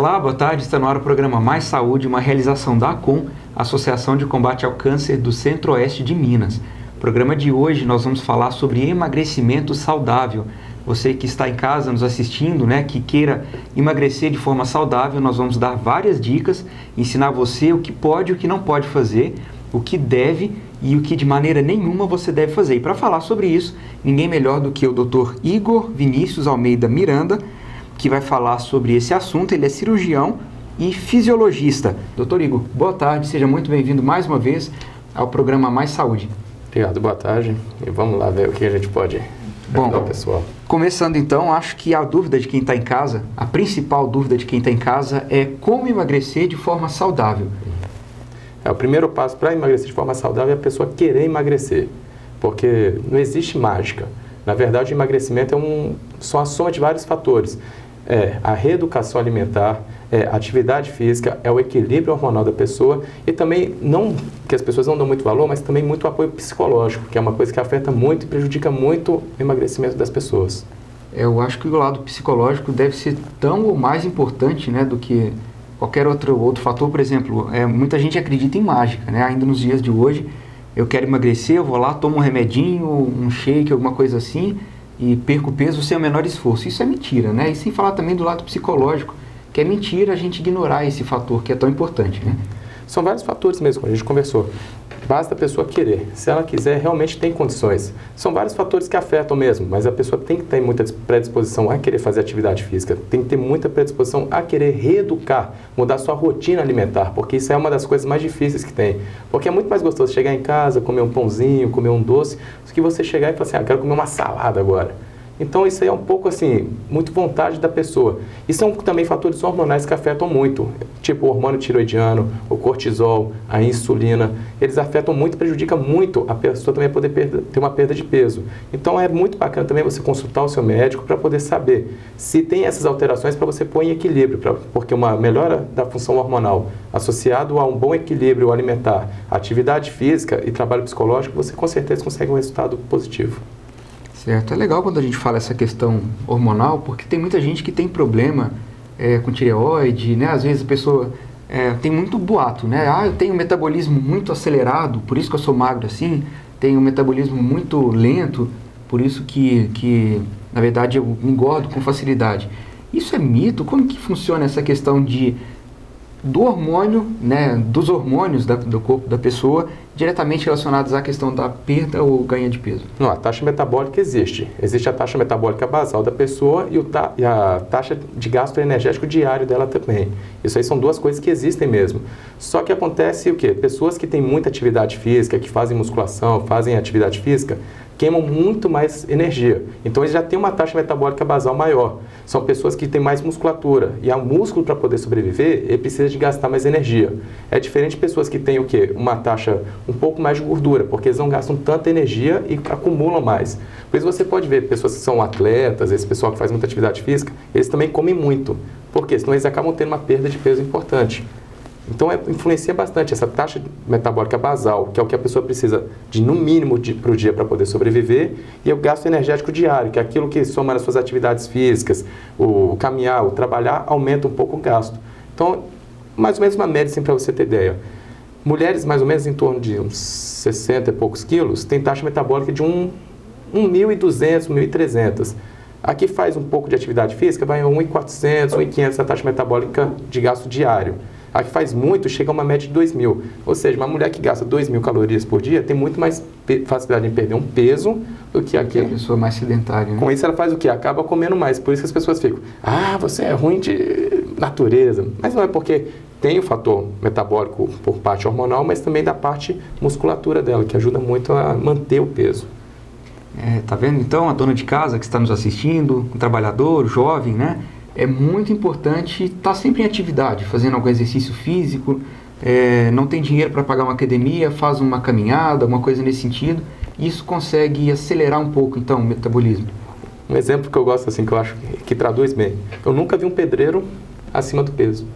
Olá, boa tarde. Está no ar o programa Mais Saúde, uma realização da ACOM, Associação de Combate ao Câncer do Centro-Oeste de Minas. No programa de hoje nós vamos falar sobre emagrecimento saudável. Você que está em casa nos assistindo, que queira emagrecer de forma saudável, nós vamos dar várias dicas, ensinar você o que pode e o que não pode fazer, o que deve e o que de maneira nenhuma você deve fazer. E para falar sobre isso, ninguém melhor do que o Dr. Igor Vinícius Almeida Miranda, que vai falar sobre esse assunto. Ele é cirurgião e fisiologista. Dr. Igor, boa tarde, seja muito bem-vindo mais uma vez ao programa Mais Saúde. Obrigado, boa tarde. E vamos lá ver o que a gente pode ajudar o pessoal. Começando então, acho que a dúvida de quem está em casa, a principal dúvida de quem está em casa é como emagrecer de forma saudável. O primeiro passo para emagrecer de forma saudável é a pessoa querer emagrecer, porque não existe mágica. Na verdade, o emagrecimento só a soma de vários fatores. A reeducação alimentar, a atividade física, o equilíbrio hormonal da pessoa e também, não que as pessoas não dão muito valor, mas também muito apoio psicológico, que é uma coisa que afeta muito e prejudica muito o emagrecimento das pessoas. Eu acho que o lado psicológico deve ser tão ou mais importante, do que qualquer outro fator. Por exemplo, muita gente acredita em mágica, ainda nos dias de hoje. Eu quero emagrecer, eu vou lá, tomo um remedinho, um shake, alguma coisa assim, e perco peso sem o menor esforço. Isso é mentira, E sem falar também do lado psicológico, que é mentira a gente ignorar esse fator que é tão importante, São vários fatores mesmo, como a gente conversou. Basta a pessoa querer. Se ela quiser, realmente tem condições. São vários fatores que afetam mesmo, mas a pessoa tem que ter muita predisposição a querer fazer atividade física, tem que ter muita predisposição a querer reeducar, mudar sua rotina alimentar, porque isso é uma das coisas mais difíceis que tem. Porque é muito mais gostoso chegar em casa, comer um pãozinho, comer um doce, do que você chegar e falar assim, quero comer uma salada agora. Então isso aí é um pouco muito vontade da pessoa. E são também fatores hormonais que afetam muito, tipo o hormônio tiroidiano, o cortisol, a insulina. Eles afetam muito, prejudicam muito a pessoa também poder ter uma perda de peso. Então é muito bacana também você consultar o seu médico para poder saber se tem essas alterações para você pôr em equilíbrio, porque uma melhora da função hormonal associado a um bom equilíbrio alimentar, atividade física e trabalho psicológico, você com certeza consegue um resultado positivo. Certo. É legal quando a gente fala essa questão hormonal, porque tem muita gente que tem problema com tireoide, Às vezes a pessoa tem muito boato, eu tenho um metabolismo muito acelerado, por isso que eu sou magro assim, tenho um metabolismo muito lento, por isso que na verdade eu engordo com facilidade. Isso é mito? Como que funciona essa questão do hormônio, dos hormônios do corpo da pessoa, diretamente relacionados à questão da perda ou ganho de peso? Não, a taxa metabólica existe. Existe a taxa metabólica basal da pessoa e a taxa de gasto energético diário dela também. Isso aí são duas coisas que existem mesmo. Só que acontece o quê? Pessoas que têm muita atividade física, que fazem musculação, fazem atividade física, queimam muito mais energia. Então, eles já têm uma taxa metabólica basal maior. São pessoas que têm mais musculatura. E o músculo, para poder sobreviver, ele precisa de gastar mais energia. É diferente de pessoas que têm o quê? Uma taxa um pouco mais de gordura, porque eles não gastam tanta energia e acumulam mais. Por isso, você pode ver pessoas que são atletas, esse pessoal que faz muita atividade física, eles também comem muito. Por quê? Senão eles acabam tendo uma perda de peso importante. Então, influencia bastante essa taxa metabólica basal, que é o que a pessoa precisa de, no mínimo, para o dia para poder sobreviver, e o gasto energético diário, que é aquilo que soma nas suas atividades físicas, o caminhar, o trabalhar, aumenta um pouco o gasto. Então, mais ou menos uma média, para você ter ideia. Mulheres, mais ou menos, em torno de uns 60 e poucos quilos, têm taxa metabólica de 1.200, 1.300. Aqui faz um pouco de atividade física, vai a 1.400, 1.500 a taxa metabólica de gasto diário. A que faz muito chega a uma média de 2.000. Ou seja, uma mulher que gasta 2.000 calorias por dia tem muito mais facilidade em perder um peso do que aquele. A pessoa mais sedentária. Com isso ela faz o quê? Acaba comendo mais. Por isso que as pessoas ficam, você é ruim de natureza. Mas não é porque tem o fator metabólico por parte hormonal, mas também da parte musculatura dela, que ajuda muito a manter o peso. Tá vendo? Então, a dona de casa que está nos assistindo, um trabalhador, jovem, é muito importante estar sempre em atividade, fazendo algum exercício físico, não tem dinheiro para pagar uma academia, faz uma caminhada, uma coisa nesse sentido, e isso consegue acelerar um pouco, então, o metabolismo. Um exemplo que eu gosto, que eu acho que traduz bem, eu nunca vi um pedreiro acima do peso.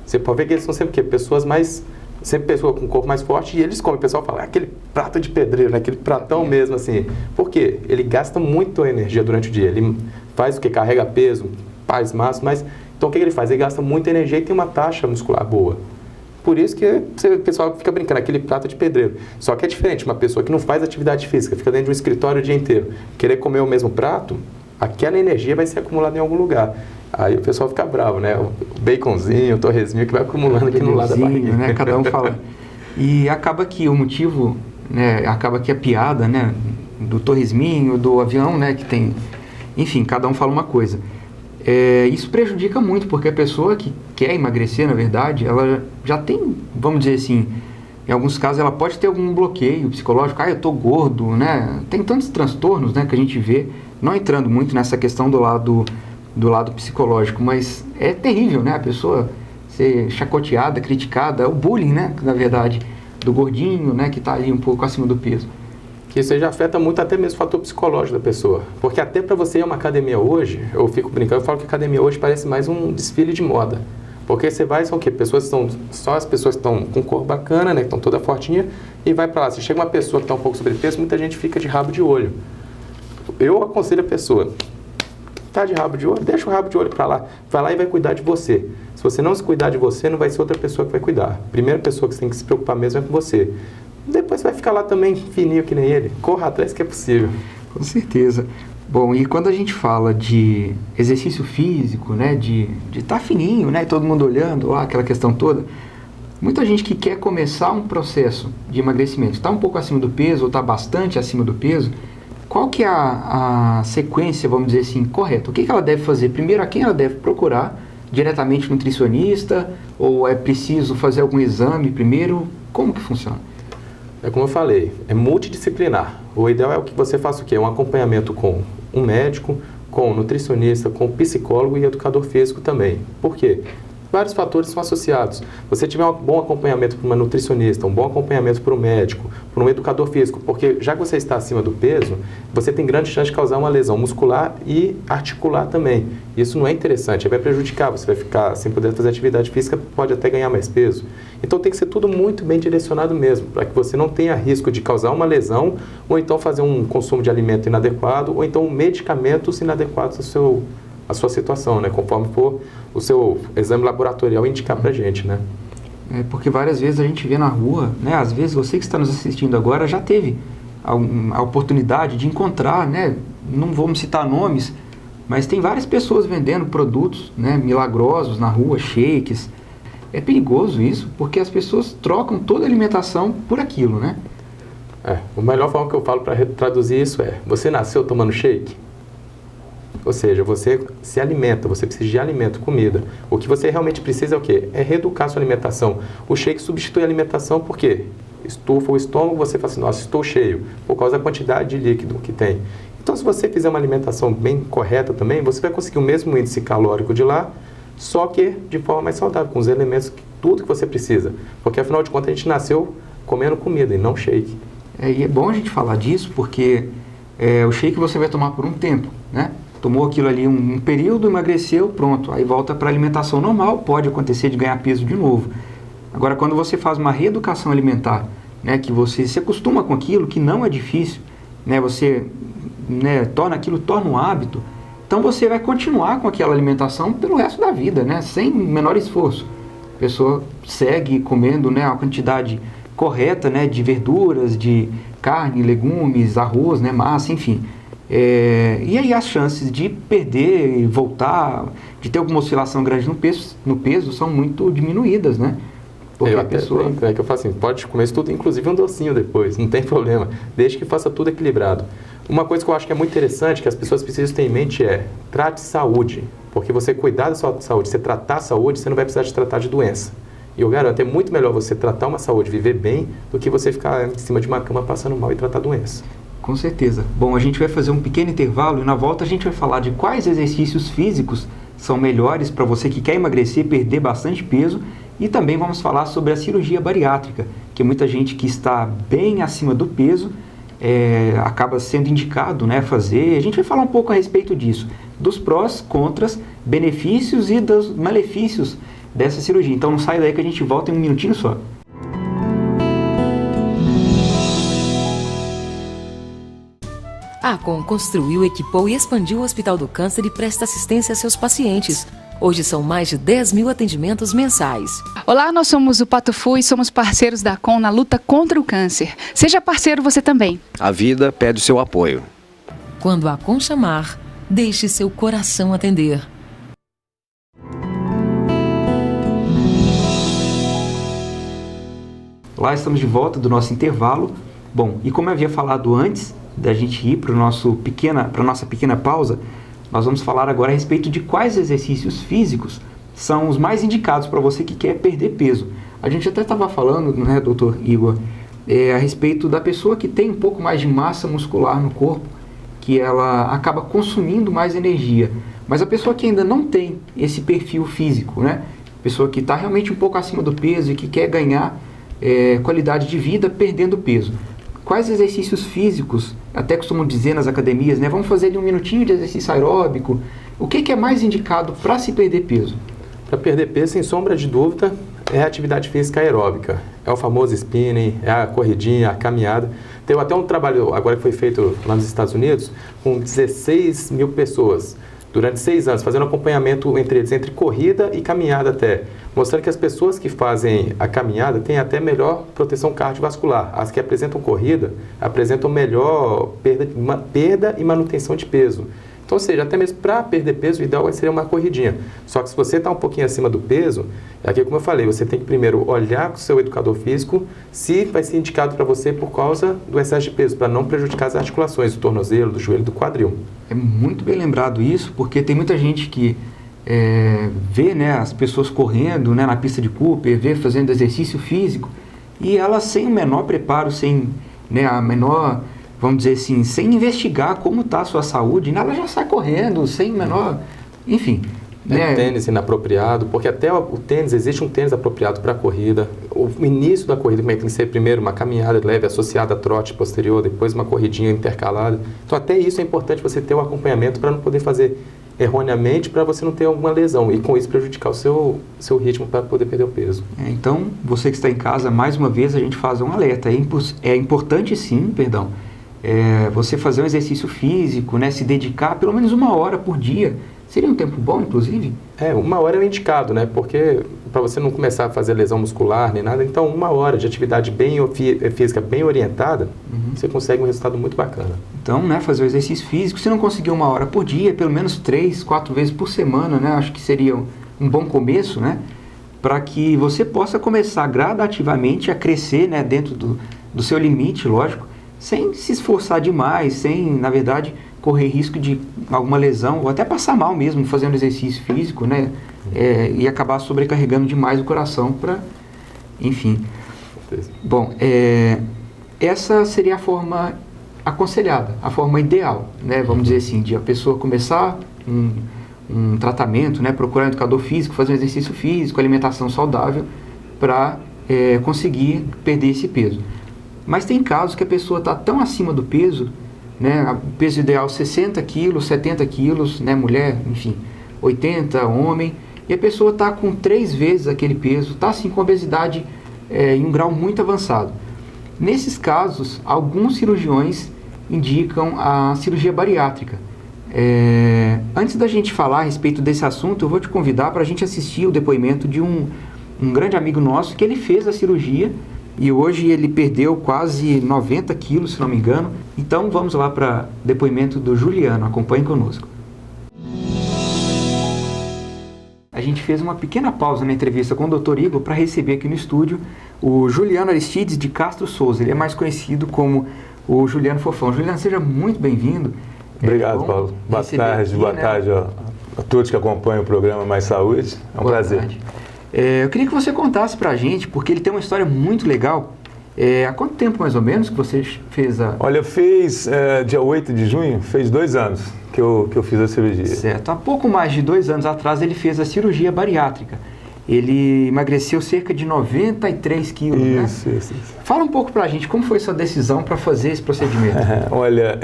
Você pode ver que eles são sempre pessoas sempre pessoa com um corpo mais forte, e eles comem, o pessoal fala, aquele prato de pedreiro, aquele pratão mesmo, Por quê? Ele gasta muito energia durante o dia, ele faz o que? Carrega peso, faz massa, mas Então o que ele faz? Ele gasta muita energia e tem uma taxa muscular boa. Por isso que o pessoal fica brincando, aquele prato de pedreiro. Só que é diferente, uma pessoa que não faz atividade física, fica dentro de um escritório o dia inteiro, querer comer o mesmo prato, aquela energia vai ser acumulada em algum lugar. Aí o pessoal fica bravo, né? O baconzinho, o torresminho que vai acumulando aqui no lado da barriga. Né? Cada um fala. E acaba que o motivo, né? Acaba que a piada, né? Do torresminho, do avião, né? Que tem... Enfim, cada um fala uma coisa. Isso prejudica muito, porque a pessoa que quer emagrecer, na verdade, ela já tem, vamos dizer assim, em alguns casos ela pode ter algum bloqueio psicológico, eu tô gordo, né? Tem tantos transtornos, né, que a gente vê, não entrando muito nessa questão do lado psicológico, mas é terrível, né? A pessoa ser chacoteada, criticada, o bullying, né, na verdade, do gordinho, né, que tá ali um pouco acima do peso. Que isso aí já afeta muito até mesmo o fator psicológico da pessoa. Porque até para você ir a uma academia hoje, eu fico brincando, eu falo que a academia hoje parece mais um desfile de moda. Porque você vai, são o quê? Só as pessoas que estão com cor bacana, né, que estão toda fortinha, e vai para lá. Se chega uma pessoa que está um pouco sobrepeso, muita gente fica de rabo de olho. Eu aconselho a pessoa, tá de rabo de olho, deixa o rabo de olho para lá. Vai lá e vai cuidar de você. Se você não se cuidar de você, não vai ser outra pessoa que vai cuidar. A primeira pessoa que você tem que se preocupar mesmo é com você. Depois você vai ficar lá também fininho que nem ele. Corra atrás que é possível. Com certeza. Bom, e quando a gente fala de exercício físico, né, de estar fininho, né, e todo mundo olhando, aquela questão toda, muita gente que quer começar um processo de emagrecimento, está um pouco acima do peso ou está bastante acima do peso, qual que é a sequência, vamos dizer assim, correta? O que ela deve fazer? Primeiro, a quem ela deve procurar? Diretamente nutricionista? Ou é preciso fazer algum exame primeiro? Como que funciona? É como eu falei, é multidisciplinar. O ideal é que você faça o quê? Um acompanhamento com um médico, com um nutricionista, com um psicólogo e educador físico também. Por quê? Vários fatores são associados. Você tiver um bom acompanhamento para uma nutricionista, um bom acompanhamento para um médico, para um educador físico, porque já que você está acima do peso, você tem grande chance de causar uma lesão muscular e articular também. Isso não é interessante, vai prejudicar, você vai ficar sem poder fazer atividade física, pode até ganhar mais peso. Então tem que ser tudo muito bem direcionado mesmo, para que você não tenha risco de causar uma lesão, ou então fazer um consumo de alimento inadequado, ou então medicamentos inadequados à sua situação, né? Conforme for o seu exame laboratorial indicar pra gente, né? Porque várias vezes a gente vê na rua, né? Às vezes você que está nos assistindo agora já teve a oportunidade de encontrar, né? Não vamos citar nomes, mas tem várias pessoas vendendo produtos, né, milagrosos na rua, shakes. É perigoso isso, porque as pessoas trocam toda a alimentação por aquilo, né? A melhor forma que eu falo para traduzir isso é: você nasceu tomando shake? Ou seja, você se alimenta, você precisa de alimento, comida. O que você realmente precisa é o quê? É reeducar a sua alimentação. O shake substitui a alimentação por quê? Estufa o estômago, você fala assim, nossa, estou cheio, por causa da quantidade de líquido que tem. Então, se você fizer uma alimentação bem correta também, você vai conseguir o mesmo índice calórico de lá, só que de forma mais saudável, com os elementos, tudo que você precisa. Porque, afinal de contas, a gente nasceu comendo comida e não shake. E é bom a gente falar disso, porque o shake você vai tomar por um tempo, né? Tomou aquilo ali um período, emagreceu, pronto. Aí volta para a alimentação normal, pode acontecer de ganhar peso de novo. Agora, quando você faz uma reeducação alimentar, né, que você se acostuma com aquilo, que não é difícil, né, você torna um hábito, então você vai continuar com aquela alimentação pelo resto da vida, né, sem menor esforço. A pessoa segue comendo, né, a quantidade correta, né, de verduras, de carne, legumes, arroz, né, massa, enfim. E aí as chances de perder e voltar, de ter alguma oscilação grande no peso são muito diminuídas, né? Porque a pessoa... que eu falo assim, pode comer isso tudo, inclusive um docinho depois, não tem problema, desde que faça tudo equilibrado. Uma coisa que eu acho que é muito interessante, que as pessoas precisam ter em mente é, trate saúde, porque você cuidar da sua saúde, você tratar a saúde, você não vai precisar de tratar de doença. E eu garanto, é muito melhor você tratar uma saúde, viver bem, do que você ficar em cima de uma cama passando mal e tratar doença. Com certeza. Bom, a gente vai fazer um pequeno intervalo e na volta a gente vai falar de quais exercícios físicos são melhores para você que quer emagrecer, perder bastante peso, e também vamos falar sobre a cirurgia bariátrica, que muita gente que está bem acima do peso acaba sendo indicado, né, fazer. A gente vai falar um pouco a respeito disso, dos prós, contras, benefícios e dos malefícios dessa cirurgia. Então não sai daí que a gente volta em um minutinho só. A Acon construiu, equipou e expandiu o Hospital do Câncer e presta assistência a seus pacientes, Hoje são mais de 10 mil atendimentos mensais. Olá, nós somos o Pato Fu e somos parceiros da ACOM na luta contra o câncer. Seja parceiro você também. A vida pede o seu apoio. Quando a ACOM chamar, deixe seu coração atender. Lá estamos de volta do nosso intervalo. Bom, e como eu havia falado antes da gente ir para a nossa pequena pausa, nós vamos falar agora a respeito de quais exercícios físicos são os mais indicados para você que quer perder peso. A gente até estava falando, né, doutor Igor, a respeito da pessoa que tem um pouco mais de massa muscular no corpo, que ela acaba consumindo mais energia. Mas a pessoa que ainda não tem esse perfil físico, né, pessoa que está realmente um pouco acima do peso e que quer ganhar qualidade de vida perdendo peso. Quais exercícios físicos, até costumam dizer nas academias, né, vamos fazer ali um minutinho de exercício aeróbico. O que é mais indicado para se perder peso? Para perder peso, sem sombra de dúvida, é a atividade física aeróbica. É o famoso spinning, é a corridinha, a caminhada. Tem até um trabalho agora que foi feito lá nos Estados Unidos com 16 mil pessoas durante 6 anos, fazendo acompanhamento entre eles, entre corrida e caminhada até, mostrando que as pessoas que fazem a caminhada têm até melhor proteção cardiovascular. As que apresentam corrida apresentam melhor perda e manutenção de peso. Então, ou seja, até mesmo para perder peso, o ideal seria uma corridinha. Só que se você está um pouquinho acima do peso, aqui como eu falei, você tem que primeiro olhar com o seu educador físico se vai ser indicado para você por causa do excesso de peso, para não prejudicar as articulações do tornozelo, do joelho, do quadril. É muito bem lembrado isso, porque tem muita gente que vê, né, as pessoas correndo, né, na pista de Cooper, vê fazendo exercício físico, e elas sem o menor preparo, sem, né, a menor, vamos dizer assim, sem investigar como está a sua saúde, né, ela já sai correndo, sem o menor, enfim. Né? Tênis inapropriado, porque até o tênis, existe um tênis apropriado para a corrida. O início da corrida tem que ser primeiro uma caminhada leve associada a trote posterior, depois uma corridinha intercalada. Então até isso é importante você ter um acompanhamento para não poder fazer erroneamente, para você não ter alguma lesão e com isso prejudicar o seu ritmo para poder perder o peso. Então, você que está em casa, mais uma vez a gente faz um alerta. É importante sim, você fazer um exercício físico, né, se dedicar pelo menos 1 hora por dia. Seria um tempo bom, inclusive? 1 hora é o indicado, né? Porque para você não começar a fazer lesão muscular nem nada, então 1 hora de atividade física bem orientada, você consegue um resultado muito bacana. Então, né, fazer o exercício físico, se não conseguir 1 hora por dia, pelo menos 3, 4 vezes por semana, né? Acho que seria um bom começo, né? Para que você possa começar gradativamente a crescer, né, dentro do seu limite, lógico, sem se esforçar demais, sem, na verdade, correr risco de alguma lesão ou até passar mal mesmo fazendo exercício físico, né? E acabar sobrecarregando demais o coração para, enfim. Bom, essa seria a forma aconselhada, a forma ideal, né? Vamos dizer assim, de a pessoa começar um tratamento, né? Procurar um educador físico, fazer um exercício físico, alimentação saudável para conseguir perder esse peso. Mas tem casos que a pessoa está tão acima do peso, né, o peso ideal 60 quilos, 70 quilos, né, mulher, enfim, 80, homem, e a pessoa está com 3 vezes aquele peso, está assim com obesidade em um grau muito avançado. Nesses casos, alguns cirurgiões indicam a cirurgia bariátrica. Antes da gente falar a respeito desse assunto, eu vou te convidar para a gente assistir o depoimento de um grande amigo nosso que ele fez a cirurgia e hoje ele perdeu quase 90 quilos, se não me engano. Então vamos lá para o depoimento do Juliano, acompanhe conosco. A gente fez uma pequena pausa na entrevista com o Dr. Igor para receber aqui no estúdio o Juliano Aristides de Castro Souza. Ele é mais conhecido como o Juliano Fofão. Juliano, seja muito bem-vindo. Obrigado, Paulo. Boa tarde a todos que acompanham o programa Mais Saúde. É um prazer. Tarde. Eu queria que você contasse pra gente, porque ele tem uma história muito legal. Há quanto tempo mais ou menos que você fez a... Olha, dia 8 de junho, fez 2 anos que eu fiz a cirurgia. Certo. Há pouco mais de 2 anos atrás ele fez a cirurgia bariátrica. Ele emagreceu cerca de 93 quilos, isso, né? Isso. Fala um pouco pra gente, como foi sua decisão para fazer esse procedimento? Olha,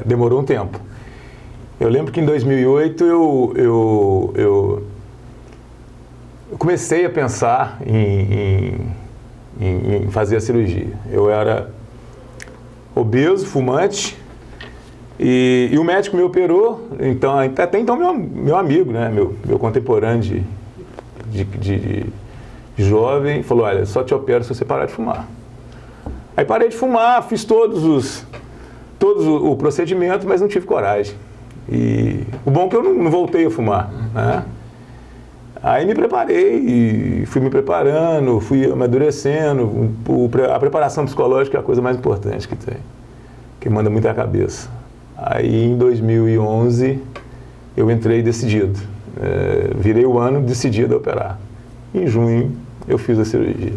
demorou um tempo. Eu lembro que em 2008 eu comecei a pensar em fazer a cirurgia. Eu era obeso, fumante, E o médico me operou, então, até então meu amigo, né, meu contemporâneo de jovem, falou, olha, só te opero se você parar de fumar. Aí parei de fumar, fiz todos o procedimento, mas não tive coragem. E o bom é que eu não voltei a fumar, né? Aí me preparei, e fui me preparando, fui amadurecendo. A preparação psicológica é a coisa mais importante que tem, que manda muito a cabeça. Aí em 2011 eu entrei decidido, virei o ano decidido a operar. Em junho eu fiz a cirurgia.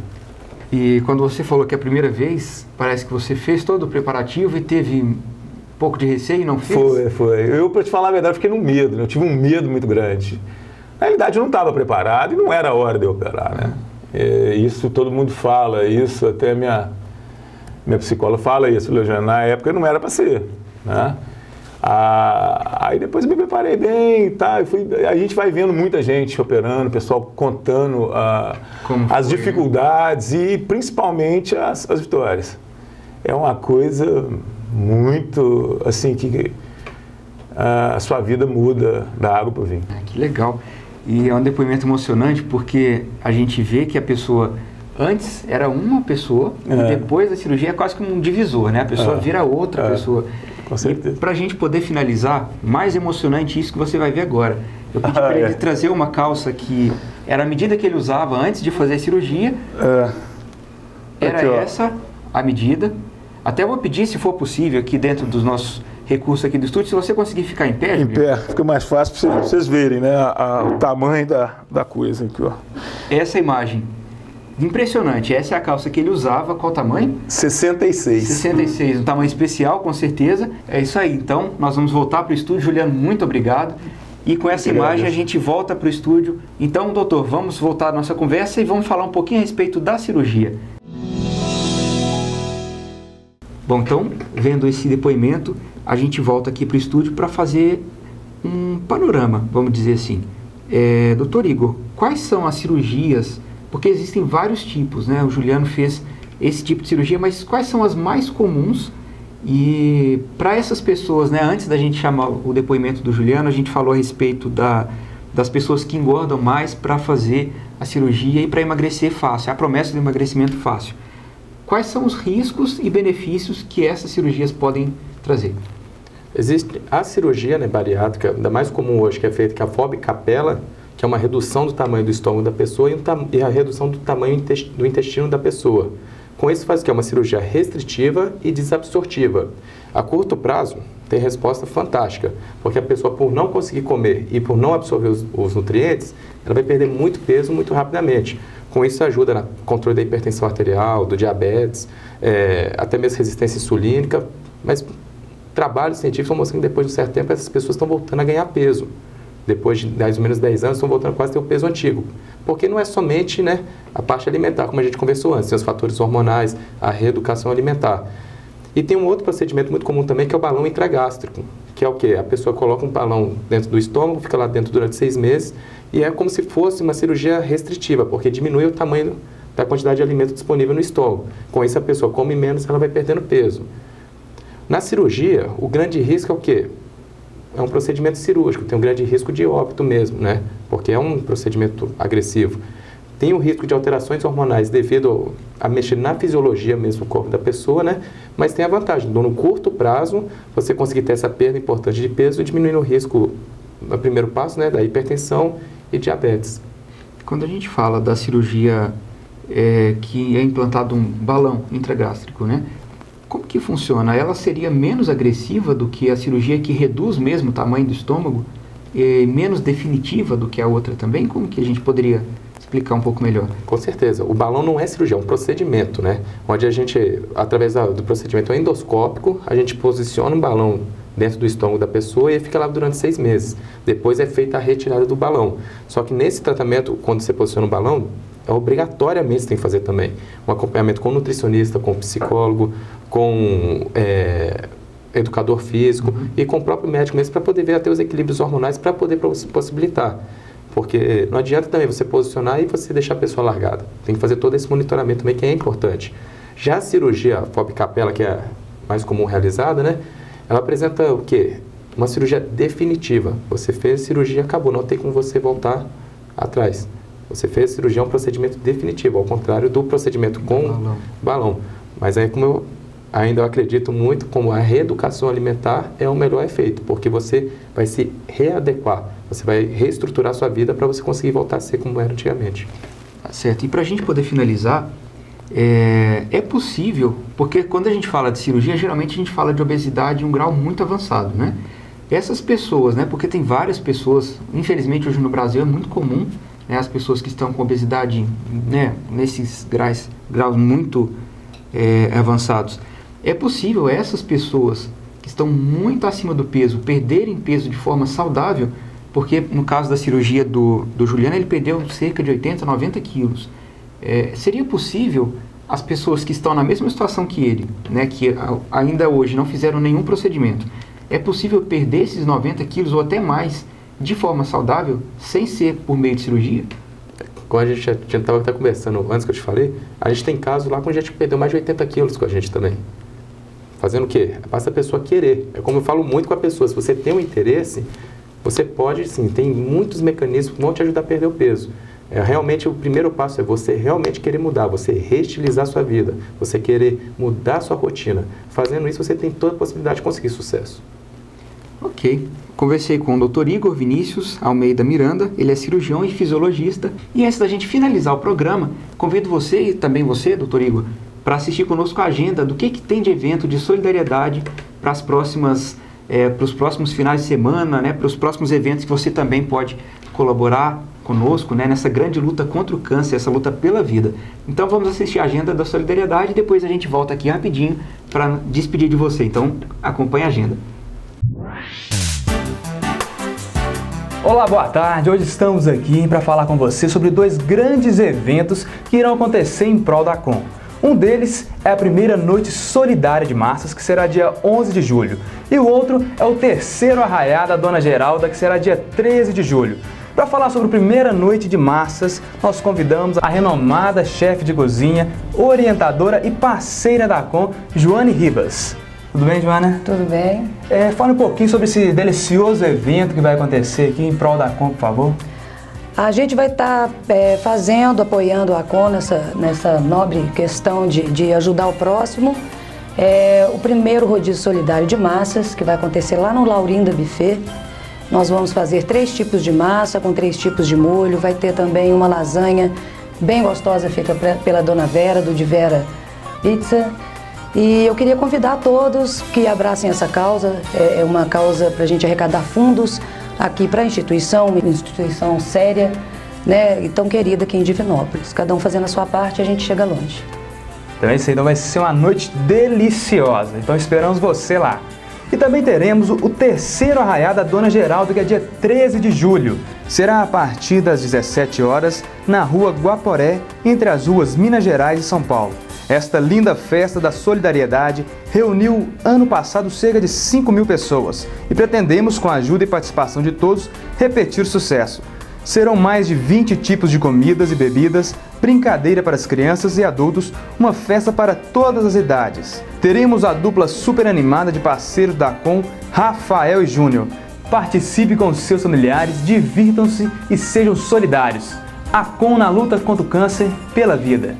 E quando você falou que a primeira vez, parece que você fez todo o preparativo e teve um pouco de receio e não fez? Foi. Eu, para te falar a verdade, fiquei no medo, né? Eu tive um medo muito grande. Na realidade, eu não estava preparado e não era a hora de eu operar, né? Isso todo mundo fala, isso até minha psicóloga fala isso, Legiane, na época não era para ser, né? Aí depois eu me preparei bem, tá? A gente vai vendo muita gente operando, o pessoal contando as dificuldades e principalmente as vitórias. É uma coisa muito, assim, que a sua vida muda da água para o vinho. Que legal. E é um depoimento emocionante porque a gente vê que a pessoa antes era uma pessoa e depois da cirurgia é quase como um divisor, né? A pessoa vira outra pessoa. Com certeza. Para a gente poder finalizar, mais emocionante isso que você vai ver agora. Eu pedi para ele trazer uma calça que era a medida que ele usava antes de fazer a cirurgia. Era aqui, essa a medida. Até vou pedir, se for possível, aqui dentro dos nossos recursos aqui do estúdio, se você conseguir ficar em pé. Em pé, fica mais fácil para vocês verem, né, o tamanho da coisa aqui, ó. Essa imagem, impressionante. Essa é a calça que ele usava. Qual tamanho? 66. 66, um tamanho especial, com certeza. É isso aí. Então, nós vamos voltar para o estúdio. Juliano, muito obrigado. E com essa imagem a gente volta para o estúdio. Então, doutor, vamos voltar à nossa conversa e vamos falar um pouquinho a respeito da cirurgia. Bom, então, vendo esse depoimento, a gente volta aqui para o estúdio para fazer um panorama, vamos dizer assim. Doutor Igor, quais são as cirurgias? Porque existem vários tipos, né? O Juliano fez esse tipo de cirurgia, mas quais são as mais comuns? E para essas pessoas, né? Antes da gente chamar o depoimento do Juliano, a gente falou a respeito das pessoas que engordam mais para fazer a cirurgia e para emagrecer fácil, a promessa do emagrecimento fácil. Quais são os riscos e benefícios que essas cirurgias podem trazer? Existe a cirurgia, né, bariátrica, ainda mais comum hoje, que é feita com a FOB capela, que é uma redução do tamanho do estômago da pessoa e a redução do tamanho do intestino da pessoa. Com isso faz o que? É uma cirurgia restritiva e desabsortiva. A curto prazo tem resposta fantástica, porque a pessoa, por não conseguir comer e por não absorver os nutrientes, ela vai perder muito peso muito rapidamente. Com isso ajuda no controle da hipertensão arterial, do diabetes, até mesmo resistência insulínica, mas trabalhos científicos estão mostrando que depois de um certo tempo essas pessoas estão voltando a ganhar peso. Depois de mais ou menos 10 anos, estão voltando quase a ter o peso antigo. Porque não é somente, né, a parte alimentar, como a gente conversou antes, tem os fatores hormonais, a reeducação alimentar. E tem um outro procedimento muito comum também, que é o balão intragástrico, que é o quê? A pessoa coloca um balão dentro do estômago, fica lá dentro durante 6 meses, e é como se fosse uma cirurgia restritiva, porque diminui o tamanho da quantidade de alimento disponível no estômago. Com isso, a pessoa come menos, ela vai perdendo peso. Na cirurgia, o grande risco é o quê? É um procedimento cirúrgico, tem um grande risco de óbito mesmo, né? Porque é um procedimento agressivo. Tem o risco de alterações hormonais devido a mexer na fisiologia mesmo do corpo da pessoa, né? Mas tem a vantagem, no curto prazo, você conseguir ter essa perda importante de peso e diminuir o risco, no primeiro passo, né, da hipertensão e diabetes. Quando a gente fala da cirurgia que é implantado um balão intragástrico, né? Como que funciona? Ela seria menos agressiva do que a cirurgia que reduz mesmo o tamanho do estômago? E menos definitiva do que a outra também? Como que a gente poderia explicar um pouco melhor? Com certeza. O balão não é cirurgia, é um procedimento, né? Onde a gente, através do procedimento endoscópico, a gente posiciona um balão dentro do estômago da pessoa e ele fica lá durante 6 meses. Depois é feita a retirada do balão. Só que nesse tratamento, quando você posiciona o balão, obrigatoriamente você tem que fazer também um acompanhamento com nutricionista, com psicólogo, com educador físico e com o próprio médico mesmo, para poder ver até os equilíbrios hormonais, para poder possibilitar. Porque não adianta também você posicionar e você deixar a pessoa largada. Tem que fazer todo esse monitoramento também, que é importante. Já a cirurgia FOB capela, que é a mais comum realizada, né? ela apresenta o quê? Uma cirurgia definitiva. Você fez cirurgia, acabou, não tem como você voltar atrás. Você fez cirurgia, é um procedimento definitivo, ao contrário do procedimento com balão. Mas aí, como eu ainda acredito muito, como a reeducação alimentar é o melhor efeito, porque você vai se readequar, você vai reestruturar a sua vida para você conseguir voltar a ser como era antigamente. Certo, e para a gente poder finalizar, é possível, porque quando a gente fala de cirurgia, geralmente a gente fala de obesidade em um grau muito avançado, né? Essas pessoas, né, porque tem várias pessoas, infelizmente hoje no Brasil é muito comum, né, as pessoas que estão com obesidade, né, nesses graus muito avançados. É possível essas pessoas que estão muito acima do peso perderem peso de forma saudável, porque no caso da cirurgia do Juliano, ele perdeu cerca de 80, 90 quilos. Seria possível as pessoas que estão na mesma situação que ele, né, que ainda hoje não fizeram nenhum procedimento, é possível perder esses 90 quilos ou até mais de forma saudável, sem ser por meio de cirurgia? Como a gente estava até conversando antes que eu te falei, a gente tem casos lá com gente que perdeu mais de 80 quilos com a gente também. Fazendo o quê? Basta a pessoa querer. É como eu falo muito com a pessoa, se você tem um interesse, você pode sim, tem muitos mecanismos que vão te ajudar a perder o peso. Realmente o primeiro passo é você realmente querer mudar, você reestilizar a sua vida, você querer mudar a sua rotina. Fazendo isso, você tem toda a possibilidade de conseguir sucesso. Ok. Conversei com o Dr. Igor Vinícius Almeida Miranda, ele é cirurgião e fisiologista. E antes da gente finalizar o programa, convido você e também você, Dr. Igor, para assistir conosco a agenda do que tem de evento de solidariedade para os próximos finais de semana, né, para os próximos eventos que você também pode colaborar conosco, né, nessa grande luta contra o câncer, essa luta pela vida. Então vamos assistir a agenda da solidariedade e depois a gente volta aqui rapidinho para despedir de você. Então acompanhe a agenda. Olá, boa tarde. Hoje estamos aqui para falar com você sobre 2 grandes eventos que irão acontecer em prol da ACOM. Um deles é a primeira noite solidária de massas, que será dia 11 de julho. E o outro é o terceiro arraiá da Dona Geralda, que será dia 13 de julho. Para falar sobre a primeira noite de massas, nós convidamos a renomada chefe de cozinha, orientadora e parceira da ACOM, Joane Ribas. Tudo bem, Joana? Tudo bem. Fala um pouquinho sobre esse delicioso evento que vai acontecer aqui em prol da ACOM, por favor. A gente vai estar apoiando a ACOM nessa nobre questão de ajudar o próximo. O primeiro rodízio solidário de massas, que vai acontecer lá no Laurinda Buffet. Nós vamos fazer 3 tipos de massa, com 3 tipos de molho. Vai ter também uma lasanha bem gostosa, feita pela Dona Vera, do De Vera Pizza. E eu queria convidar todos que abracem essa causa. É uma causa para a gente arrecadar fundos aqui para a instituição, uma instituição séria, né, e tão querida aqui em Divinópolis. Cada um fazendo a sua parte, a gente chega longe. Então é isso aí, então vai ser uma noite deliciosa. Então esperamos você lá. E também teremos o terceiro arraiá da Dona Geralda, que é dia 13 de julho. Será a partir das 17 horas na rua Guaporé, entre as ruas Minas Gerais e São Paulo. Esta linda festa da solidariedade reuniu ano passado cerca de 5.000 pessoas e pretendemos, com a ajuda e participação de todos, repetir o sucesso. Serão mais de 20 tipos de comidas e bebidas, brincadeira para as crianças e adultos, uma festa para todas as idades. Teremos a dupla super animada de parceiros da ACOM, Rafael e Júnior. Participe com seus familiares, divirtam-se e sejam solidários. ACOM na luta contra o câncer pela vida.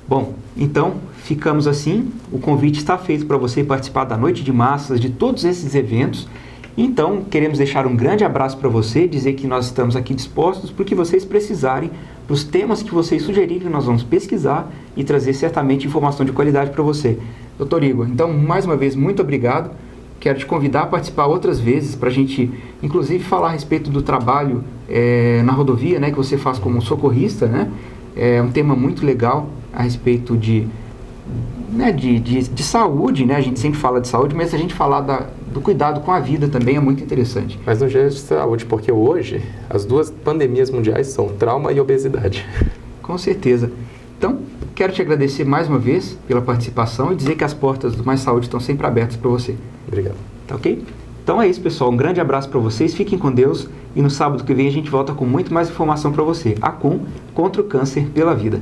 Bom, então ficamos assim. O convite está feito para você participar da Noite de Massas, de todos esses eventos. Então, queremos deixar um grande abraço para você, dizer que nós estamos aqui dispostos para o que vocês precisarem, para os temas que vocês sugerirem, nós vamos pesquisar e trazer certamente informação de qualidade para você. Dr. Igor, então, mais uma vez, muito obrigado. Quero te convidar a participar outras vezes para a gente, inclusive, falar a respeito do trabalho na rodovia, né, que você faz como socorrista, né? É um tema muito legal a respeito de saúde, né? A gente sempre fala de saúde, mas a gente falar do cuidado com a vida também é muito interessante. Mas no gênero de saúde, porque hoje as 2 pandemias mundiais são trauma e obesidade. Com certeza. Então, quero te agradecer mais uma vez pela participação e dizer que as portas do Mais Saúde estão sempre abertas para você. Obrigado. Tá ok? Então é isso, pessoal. Um grande abraço para vocês. Fiquem com Deus. E no sábado que vem a gente volta com muito mais informação para você. ACOM contra o câncer pela vida.